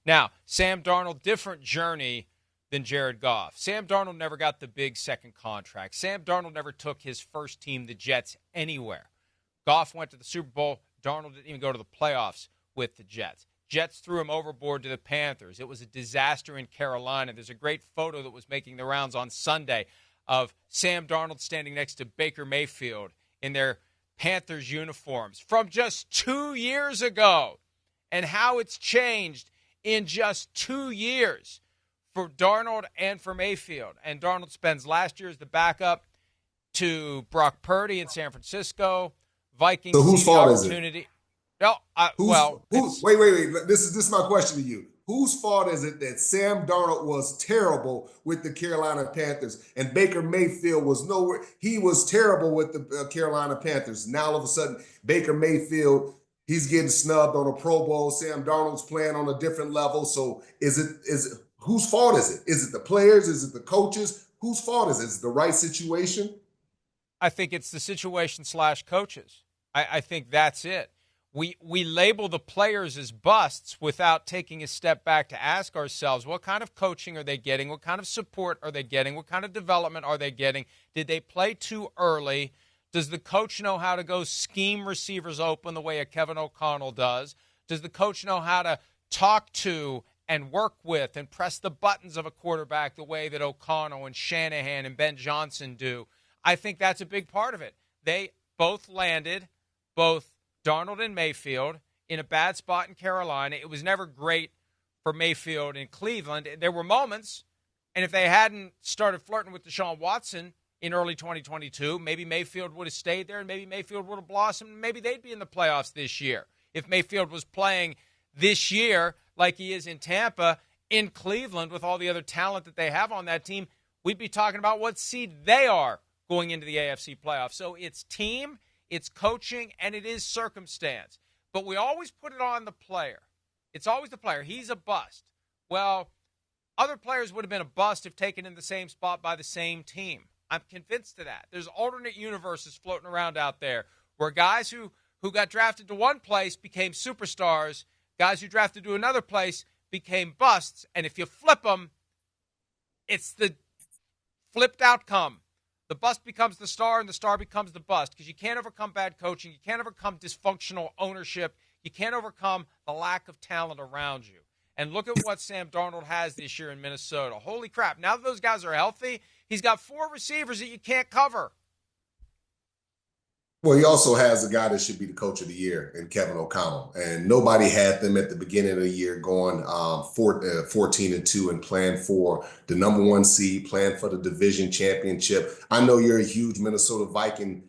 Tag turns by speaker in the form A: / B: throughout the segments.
A: Now, Sam Darnold, different journey than Jared Goff. Sam Darnold never got the big second contract. Sam Darnold never took his first team, the Jets, anywhere. Goff went to the Super Bowl. Darnold didn't even go to the playoffs with the Jets. Jets threw him overboard to the Panthers. It was a disaster in Carolina. There's a great photo that was making the rounds on Sunday of Sam Darnold standing next to Baker Mayfield in their Panthers uniforms from just 2 years ago, and how it's changed in just 2 years for Darnold and for Mayfield. And Darnold spends last year as the backup to Brock Purdy in San Francisco. Vikings.
B: So whose fault is it?
A: No,
B: wait. This is my question to you. Whose fault is it that Sam Darnold was terrible with the Carolina Panthers and Baker Mayfield was nowhere? He was terrible with the Carolina Panthers. Now all of a sudden, Baker Mayfield, he's getting snubbed on a Pro Bowl. Sam Darnold's playing on a different level. So is it whose fault is it? Is it the players? Is it the coaches? Whose fault is it? Is it the right situation?
A: I think it's the situation / coaches. I think that's it. We label the players as busts without taking a step back to ask ourselves, what kind of coaching are they getting? What kind of support are they getting? What kind of development are they getting? Did they play too early? Does the coach know how to go scheme receivers open the way a Kevin O'Connell does? Does the coach know how to talk to and work with and press the buttons of a quarterback the way that O'Connell and Shanahan and Ben Johnson do? I think that's a big part of it. They both landed, both Darnold and Mayfield, in a bad spot in Carolina. It was never great for Mayfield in Cleveland. There were moments, and if they hadn't started flirting with Deshaun Watson in early 2022, maybe Mayfield would have stayed there, and maybe Mayfield would have blossomed, and maybe they'd be in the playoffs this year. If Mayfield was playing this year like he is in Tampa, in Cleveland, with all the other talent that they have on that team, we'd be talking about what seed they are going into the AFC playoffs. So it's team, it's coaching, and it is circumstance. But we always put it on the player. It's always the player. He's a bust. Well, other players would have been a bust if taken in the same spot by the same team. I'm convinced of that. There's alternate universes floating around out there where guys who got drafted to one place became superstars, guys who drafted to another place became busts, and if you flip them, it's the flipped outcome. The bust becomes the star, and the star becomes the bust, because you can't overcome bad coaching. You can't overcome dysfunctional ownership. You can't overcome the lack of talent around you. And look at what Sam Darnold has this year in Minnesota. Holy crap. Now that those guys are healthy, he's got 4 receivers that you can't cover.
B: Well, he also has a guy that should be the coach of the year in Kevin O'Connell. And nobody had them at the beginning of the year going 14-2 and playing for the number 1 seed, playing for the division championship. I know you're a huge Minnesota Viking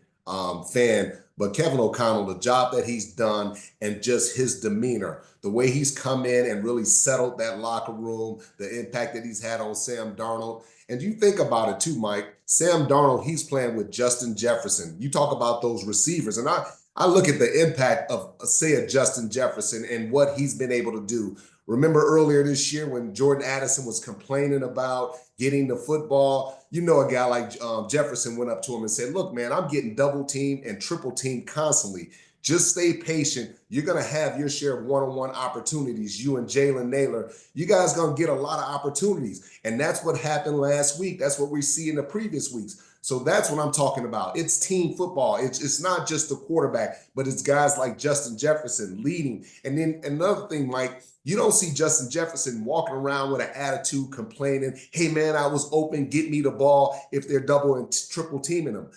B: fan, but Kevin O'Connell, the job that he's done and just his demeanor, the way he's come in and really settled that locker room, the impact that he's had on Sam Darnold. And you think about it too, Mike, Sam Darnold, he's playing with Justin Jefferson. You talk about those receivers, and I look at the impact of, say, a Justin Jefferson and what he's been able to do. Remember earlier this year when Jordan Addison was complaining about getting the football, you know, a guy like Jefferson went up to him and said, look, man, I'm getting double teamed and triple teamed constantly. Just stay patient. You're going to have your share of one-on-one opportunities. You and Jalen Naylor, you guys going to get a lot of opportunities. And that's what happened last week. That's what we see in the previous weeks. So that's what I'm talking about. It's team football. It's not just the quarterback, but it's guys like Justin Jefferson leading. And then another thing, Mike, you don't see Justin Jefferson walking around with an attitude complaining, hey, man, I was open, get me the ball if they're double and triple teaming them.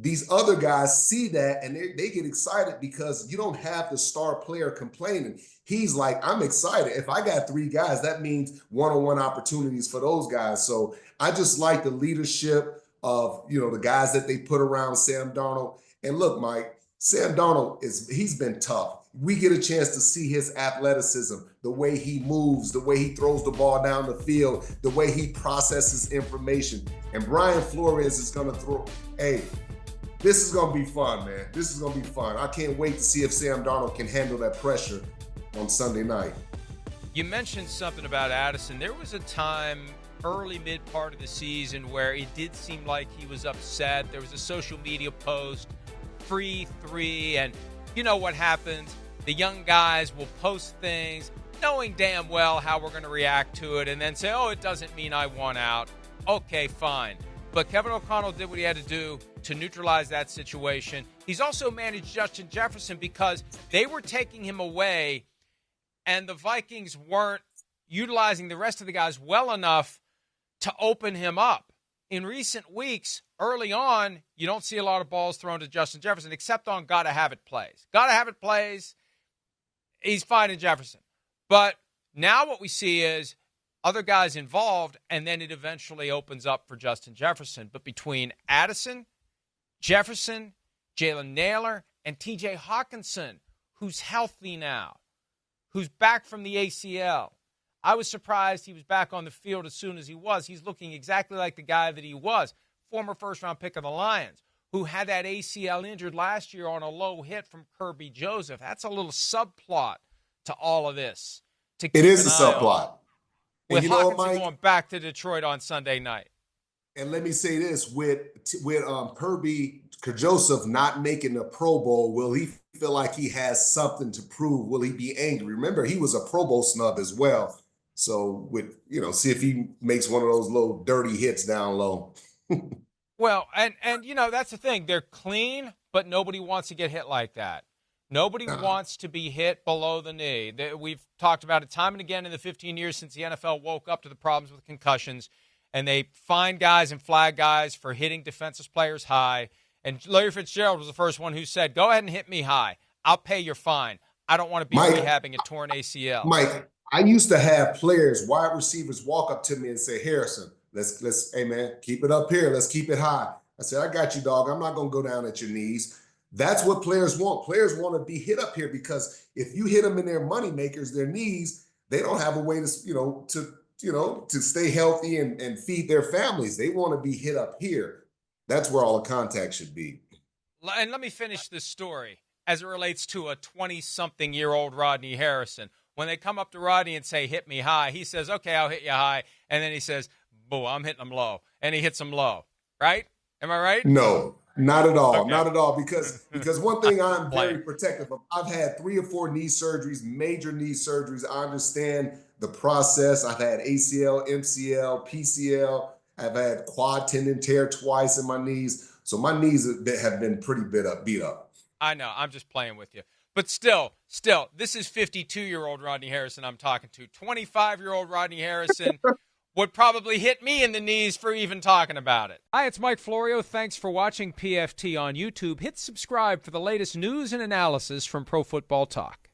B: These other guys see that and they get excited because you don't have the star player complaining. He's like, I'm excited. If I got 3 guys, that means one-on-one opportunities for those guys. So I just like the leadership of, you know, the guys that they put around Sam Darnold. And look, Mike, Sam Darnold he's been tough. We get a chance to see his athleticism, the way he moves, the way he throws the ball down the field, the way he processes information. And Brian Flores is going to throw, this is going to be fun, man. This is going to be fun. I can't wait to see if Sam Darnold can handle that pressure on Sunday night.
A: You mentioned something about Addison. There was a time early, mid part of the season where it did seem like he was upset. There was a social media post, free 3, and you know what happens. The young guys will post things. knowing damn well how we're going to react to it and then say, oh, it doesn't mean I won out. Okay, fine. But Kevin O'Connell did what he had to do to neutralize that situation. He's also managed Justin Jefferson because they were taking him away and the Vikings weren't utilizing the rest of the guys well enough to open him up. In recent weeks, early on, you don't see a lot of balls thrown to Justin Jefferson except on gotta-have-it plays. Gotta-have-it plays, he's finding Jefferson. But now what we see is other guys involved, and then it eventually opens up for Justin Jefferson. But between Addison, Jefferson, Jalen Naylor, and T.J. Hawkinson, who's healthy now, who's back from the ACL, I was surprised he was back on the field as soon as he was. He's looking exactly like the guy that he was, former first-round pick of the Lions, who had that ACL injured last year on a low hit from Kirby Joseph. That's a little subplot to all of this. It
B: is a subplot.
A: With Hawkinson going back to Detroit on Sunday night.
B: And let me say this, with Kirby Joseph not making the Pro Bowl, will he feel like he has something to prove? Will he be angry? Remember, he was a Pro Bowl snub as well. So see if he makes one of those little dirty hits down low.
A: Well, and that's the thing. They're clean, but nobody wants to get hit like that. Nobody wants to be hit below the knee. We've talked about it time and again in the 15 years since the NFL woke up to the problems with concussions, and they fine guys and flag guys for hitting defensive players high. And Larry Fitzgerald was the first one who said, go ahead and hit me high. I'll pay your fine. I don't want to be rehabbing a torn ACL.
B: Mike, I used to have players, wide receivers, walk up to me and say, Harrison, let's, hey, man, keep it up here. Let's keep it high. I said, I got you, dog. I'm not going to go down at your knees. That's what players want. Players want to be hit up here because if you hit them in their money makers, their knees, they don't have a way to stay healthy and feed their families. They want to be hit up here. That's where all the contact should be.
A: And let me finish this story as it relates to a 20-something-year-old Rodney Harrison. When they come up to Rodney and say, hit me high, he says, okay, I'll hit you high. And then he says, boo, I'm hitting them low. And he hits them low. Right? Am I right?
B: No, not at all. Okay. Not at all. Because one thing I'm very protective of, I've had 3 or 4 knee surgeries, major knee surgeries. I understand the process. I've had ACL, MCL, PCL. I've had quad tendon tear twice in my knees. So my knees have been pretty beat up.
A: I know. I'm just playing with you. But still, this is 52-year-old Rodney Harrison I'm talking to. 25-year-old Rodney Harrison would probably hit me in the knees for even talking about it. Hi, it's Mike Florio. Thanks for watching PFT on YouTube. Hit subscribe for the latest news and analysis from Pro Football Talk.